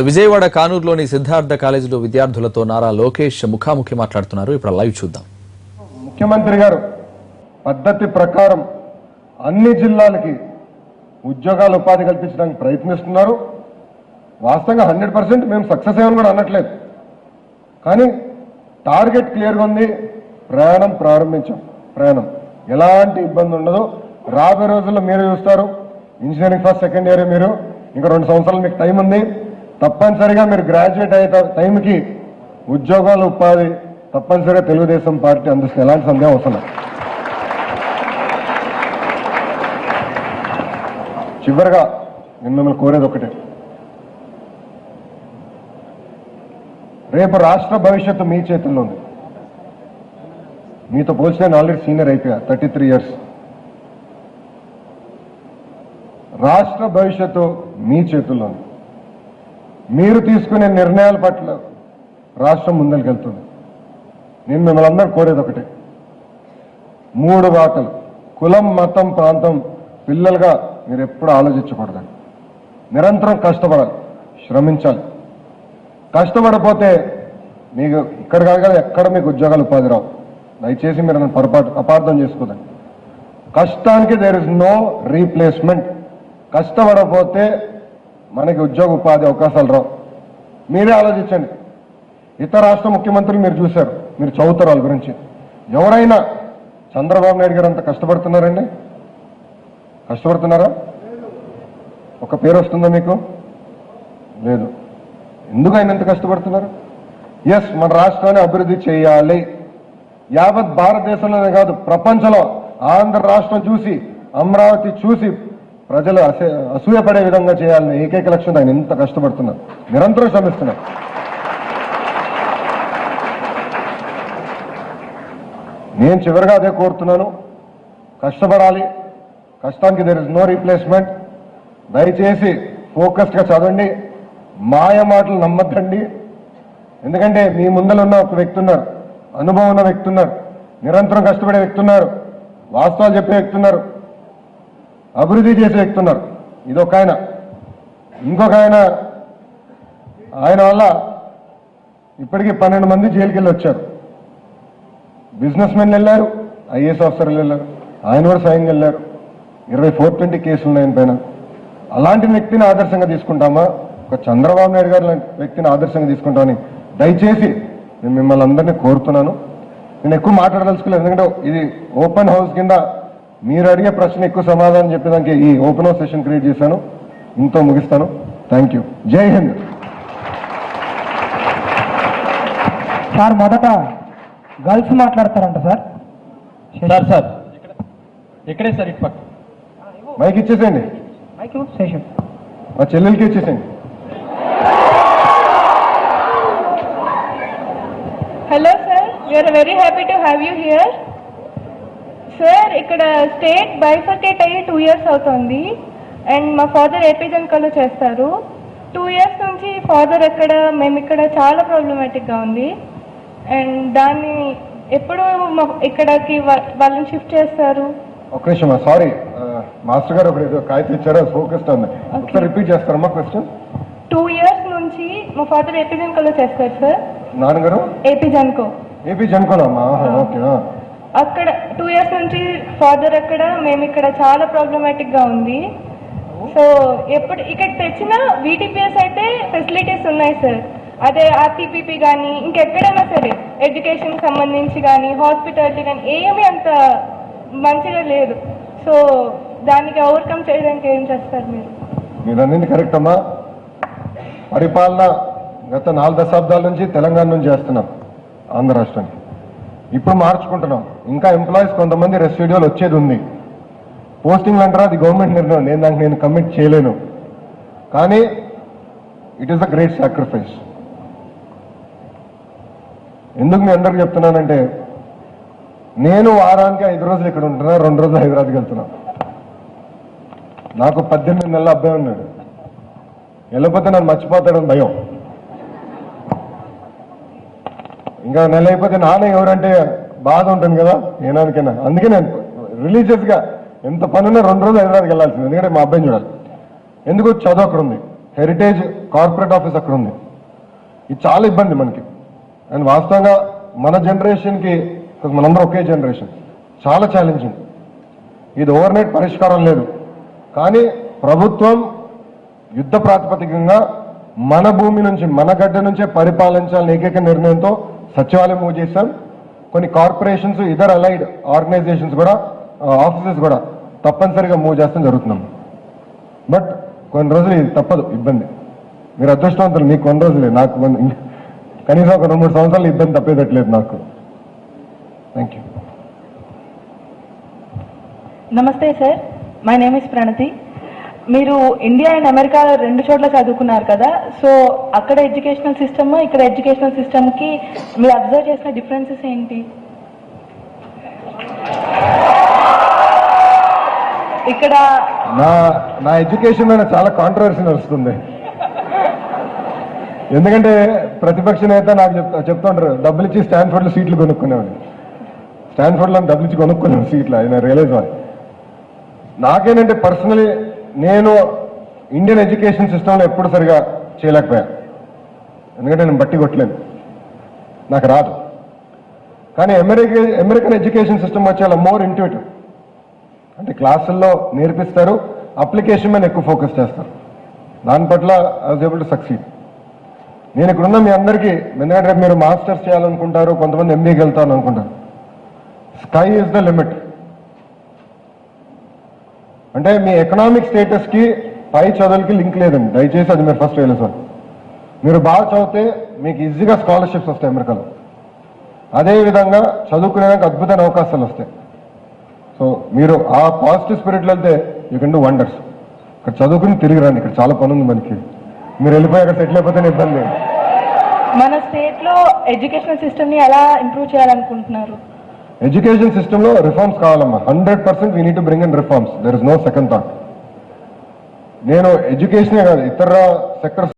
విజయవాడ కానూరులోని సిద్ధార్థ కాలేజీలో విద్యార్థులతో నారా లోకేష్ ముఖాముఖి మాట్లాడుతున్నారు. ఇప్పుడు లైవ్ చూద్దాం. ముఖ్యమంత్రి గారు పద్ధతి ప్రకారం అన్ని జిల్లాలకి ఉద్యోగాల ఉపాధి కల్పించడానికి ప్రయత్నిస్తున్నారు. వాస్తవంగా 100% మేము సక్సెస్ అయ్యామని కూడా అనట్లేదు, కానీ టార్గెట్ క్లియర్గా ఉంది. ప్రయాణం ప్రారంభించాం. ప్రయాణం ఎలాంటి ఇబ్బంది ఉండదు. రాబోయే రోజుల్లో మీరు చూస్తారు. ఇంజనీరింగ్ ఫస్ట్ సెకండ్ ఇయర్, మీరు ఇంకా 2 సంవత్సరాలు మీకు టైం ఉంది. తప్పనిసరిగా మీరు గ్రాడ్యుయేట్ అయ్యే టైంకి ఉద్యోగాల ఉపాధి తప్పనిసరిగా తెలుగుదేశం పార్టీ అందిస్తుంది. ఎలాంటి సందేహం అవసరం లేదు. చివరిగా నేను మిమ్మల్ని కోరేది ఒకటే, రేపు రాష్ట్ర భవిష్యత్తు మీ చేతుల్లో ఉంది. మీతో పోల్చి నేను ఆల్రెడీ సీనియర్ అయిపోయా, 33 ఇయర్స్. రాష్ట్ర భవిష్యత్తు మీ చేతుల్లో ఉంది. మీరు తీసుకునే నిర్ణయాల పట్ల రాష్ట్రం ముందరికెళ్తుంది. నేను మిమ్మల్ని అందరూ కోరేది ఒకటే, 3 వాటలు కులం, మతం, ప్రాంతం పిల్లలుగా మీరు ఎప్పుడు ఆలోచించకూడదండి. నిరంతరం కష్టపడాలి, శ్రమించాలి. కష్టపడపోతే మీకు ఇక్కడ కాదు ఎక్కడ మీకు ఉద్యోగాలు ఉపాధి రావు. దయచేసి మీరు నన్ను అపార్థం చేసుకోదండి. కష్టానికి దేర్ ఇస్ నో రీప్లేస్మెంట్. కష్టపడకపోతే మనకి ఉద్యోగ ఉపాధి అవకాశాలు రావు. మీరే ఆలోచించండి. ఇతర రాష్ట్ర ముఖ్యమంత్రులు మీరు చూశారు, మీరు చదువుతారు వాళ్ళ గురించి. ఎవరైనా చంద్రబాబు నాయుడు గారు అంత కష్టపడుతున్నారండి? కష్టపడుతున్నారా? ఒక పేరు వస్తుందా మీకు? లేదు. ఎందుకు ఆయన ఎంత కష్టపడుతున్నారు? ఎస్, మన రాష్ట్రాన్ని అభివృద్ధి చేయాలి. యావత్ భారతదేశంలోనే కాదు, ప్రపంచంలో ఆంధ్ర రాష్ట్రం చూసి, అమరావతి చూసి ప్రజలు అసూయపడే విధంగా చేయాలని ఏకైక లక్ష్యంతో ఆయన ఎంత కష్టపడుతున్నారు, నిరంతరం శ్రమిస్తున్నారు. నేను చివరిగా అదే కోరుతున్నాను, కష్టపడాలి. కష్టానికి దేర్ ఇస్ నో రీప్లేస్మెంట్. దయచేసి ఫోకస్డ్గా చదవండి, మాయ మాటలు నమ్మద్దండి. ఎందుకంటే మీ ముందర ఉన్న ఒక వ్యక్తి ఉన్నారు, అనుభవం ఉన్న వ్యక్తి ఉన్నారు, నిరంతరం కష్టపడే వ్యక్తి ఉన్నారు, వాస్తవాలు చెప్పే వ్యక్తి ఉన్నారు, అభివృద్ధి చేసే వ్యక్తి ఉన్నారు. ఇదొక ఆయన. ఇంకొక ఆయన వల్ల ఇప్పటికీ 12 మంది జైలుకి వెళ్ళి వచ్చారు. బిజినెస్ మెన్లు వెళ్ళారు, ఐఏఎస్ ఆఫీసర్లు వెళ్ళారు, ఆయన కూడా స్వయంగా వెళ్ళారు. 2420 కేసులు ఉన్నాయి ఆయన పైన. అలాంటి వ్యక్తిని ఆదర్శంగా తీసుకుంటామా? ఒక చంద్రబాబు నాయుడు గారు లాంటి వ్యక్తిని ఆదర్శంగా తీసుకుంటామని దయచేసి నేను మిమ్మల్ని అందరినీ కోరుతున్నాను. నేను ఎక్కువ మాట్లాడదలుచుకోలేదు, ఎందుకంటే ఇది ఓపెన్ హౌస్ కింద మీరు అడిగే ప్రశ్న ఎక్కువ సమాధానం చెప్పేదానికి ఈ ఓపెన్ హౌస్ సెషన్ క్రియేట్ చేశాను. ఇంతో ముగిస్తాను. Thank you. జై హింద్. సార్ మొదట గర్ల్స్ మాట్లాడతారంట సార్. సార్ ఇక్కడే సార్, ఇటు పక్క మైక్ ఇచ్చేసేయండి. సెషన్ మా చెల్లెలకి ఇచ్చేసేయండి. Hello sir, we are very happy to have you here. Sir, ఇక్కడ స్టేట్ బైఫర్కేట్ అయ్యి 2 years అవుతుంది అండ్ మా ఫాదర్ ఏపీ జన్కోలో చేస్తారు. 2 years నుంచి ఫాదర్ ఎక్కడ, మేము ఇక్కడ చాలా ప్రాబ్లమాటిక్గా ఉంది అండ్ దాన్ని ఎప్పుడు ఇక్కడికి వాళ్ళని షిఫ్ట్ చేస్తారు. ఒక నిమిషం, సారీ మాస్టర్ గారు ఒకటి ఏదో కాగితం ఇచ్చారో ఫోకస్డ్ ఉంది, ఒకసారి రిపీట్ చేస్తారమ్మా క్వశ్చన్. 2 years నుంచి మా ఫాదర్ ఏపీ జన్కోలో చేస్తారు సార్. నాన్నగారు ఏపీ జన్కోలో అమ్మా. ఓకే. అక్కడ 2 years నుంచి ఫాదర్ అక్కడ, మేము ఇక్కడ చాలా ప్రాబ్లమాటిక్ గా ఉంది. సో ఎప్పుడు ఇక్కడ తెచ్చిన వీటీపీఎస్ అయితే ఫెసిలిటీస్ ఉన్నాయి సార్. అదే ఆర్టీపీపీ కానీ ఇంకెక్కడైనా సరే ఎడ్యుకేషన్ సంబంధించి కానీ హాస్పిటాలిటీ కానీ ఏమీ అంత మంచిగా లేదు. సో దానికి ఓవర్కమ్ చేయడానికి ఏం చేస్తారు మీరు అన్నింది కరెక్ట్ అమ్మా. పరిపాలన గత 4 దశాబ్దాల నుంచి తెలంగాణ నుంచి చేస్తున్నాం ఆంధ్ర రాష్ట్రానికి. ఇప్పుడు మార్చుకుంటున్నాం. ఇంకా ఎంప్లాయీస్ కొంతమంది రెసిడ్యూల్ వచ్చేది ఉంది. పోస్టింగ్లు అంటారా, అది గవర్నమెంట్ నిర్ణయం, నేను కమిట్ చేయలేను. కానీ it is a great sacrifice. ఎందుకు మీ అందరికి చెప్తున్నానంటే, నేను వారానికి 5 రోజులు ఇక్కడ ఉంటున్నా, 2 రోజులు హైదరాబాద్కి వెళ్తున్నా. నాకు 18 నెలల అబ్బాయి ఉన్నాడు. వెళ్ళకపోతే నన్ను మర్చిపోతాడని భయం. ఇంకా నెల అయిపోతే నాన్న ఎవరంటే బాధ ఉంటుంది కదా ఏనానికైనా. అందుకే నేను రిలీజియస్గా ఎంత పనున్నా 2 రోజులు హైదరాబాద్కి వెళ్ళాల్సింది, ఎందుకంటే మా అబ్బాయిని చూడాలి. ఎందుకు? చదువు అక్కడ ఉంది, హెరిటేజ్ కార్పొరేట్ ఆఫీస్ అక్కడ ఉంది. ఇది చాలా ఇబ్బంది మనకి. అండ్ వాస్తవంగా మన జనరేషన్కి, మనందరం ఒకే జనరేషన్, చాలా ఛాలెంజింగ్. ఇది ఓవర్ నైట్ పరిష్కారం లేదు. కానీ ప్రభుత్వం యుద్ధ ప్రాతిపదికంగా మన భూమి నుంచి, మన గడ్డ నుంచే పరిపాలించాలని ఏకైక నిర్ణయంతో సచివాలయం మూవ్ చేశాం. కొన్ని కార్పొరేషన్స్, ఇతర అలైడ్ ఆర్గనైజేషన్స్ కూడా, ఆఫీసెస్ కూడా తప్పనిసరిగా మూవ్ చేస్తాం జరుగుతున్నాం. బట్ కొన్ని రోజులు ఇది తప్పదు, ఇబ్బంది. మీరు అదృష్టవంతులు, మీకు కొన్ని రోజులే, నాకు కనీసం ఒక 2-3 సంవత్సరాలు ఇబ్బంది తప్పేదట్లేదు నాకు. Thank you. నమస్తే సార్, మై నేమ్ ఇస్ ప్రణతి. మీరు ఇండియా అండ్ అమెరికా 2 చోట్ల చదువుకున్నారు కదా, సో అక్కడ ఎడ్యుకేషనల్ సిస్టమ్, ఇక్కడ ఎడ్యుకేషనల్ సిస్టమ్కి మీరు అబ్జర్వ్ చేసిన డిఫరెన్సెస్ ఏంటి? ఇక్కడ నా ఎడ్యుకేషన్ మీద చాలా కాంట్రవర్సీ నడుస్తుంది. ఎందుకంటే ప్రతిపక్ష నేత నాకు చెప్తుంటారు, డబ్బులు ఇచ్చి స్టాన్ఫోర్డ్లో సీట్లు కొనుక్కునేవాడు. స్టాన్ఫోర్డ్లో డబ్బులు ఇచ్చి కొనుక్కునేవాడు సీట్లు, ఆయన రియలైజ్ అవ్వాలి. నాకేంటంటే పర్సనలీ నేను ఇండియన్ ఎడ్యుకేషన్ సిస్టంలో ఎప్పుడు సరిగా చేయలేకపోయాను. ఎందుకంటే నేను బట్టి కొట్టలేను, నాకు రాదు. కానీ అమెరికన్ ఎడ్యుకేషన్ సిస్టమ్ వచ్చి అలా మోర్ ఇంట్యూటివ్. అంటే క్లాసుల్లో నేర్పిస్తారు, అప్లికేషన్ మీద ఎక్కువ ఫోకస్ చేస్తారు. దాని పట్ల I was able to succeed. నేను ఇక్కడున్న మీ అందరికీ, ఎందుకంటే మీరు మాస్టర్స్ చేయాలనుకుంటారు, కొంతమంది ఎంబీఏకి వెళ్తాను అనుకుంటారు. Sky is the limit. అంటే మీ ఎకనామిక్ స్టేటస్కి పై చదువులకి లింక్ లేదండి, దయచేసి అది మీరు ఫస్ట్ రియలైజ్ అవ్వాలి. మీరు బాగా చదివితే మీకు ఈజీగా స్కాలర్షిప్స్ వస్తాయి అమెరికాలో. అదేవిధంగా చదువుకునేదానికి అద్భుతమైన అవకాశాలు వస్తాయి. సో మీరు ఆ పాజిటివ్ స్పిరిట్లో వెళ్తే యూ కెన్ డూ వండర్స్. ఇక్కడ చదువుకుని తిరిగి రండి, ఇక్కడ చాలా పని ఉంది మనకి. మీరు వెళ్ళిపోయి అక్కడ సెటిల్ అయిపోతేనే ఇబ్బంది. మన స్టేట్లో ఎడ్యుకేషనల్ సిస్టమ్ని ఎలా ఇంప్రూవ్ చేయాలనుకుంటున్నారు? ఎడ్యుకేషన్ సిస్టంలో రిఫార్మ్స్ కావాలమ్మా. 100% we need to bring in reforms. There is no second thought. నేను ఎడ్యుకేషనే కాదు, ఇతర సెక్టర్స్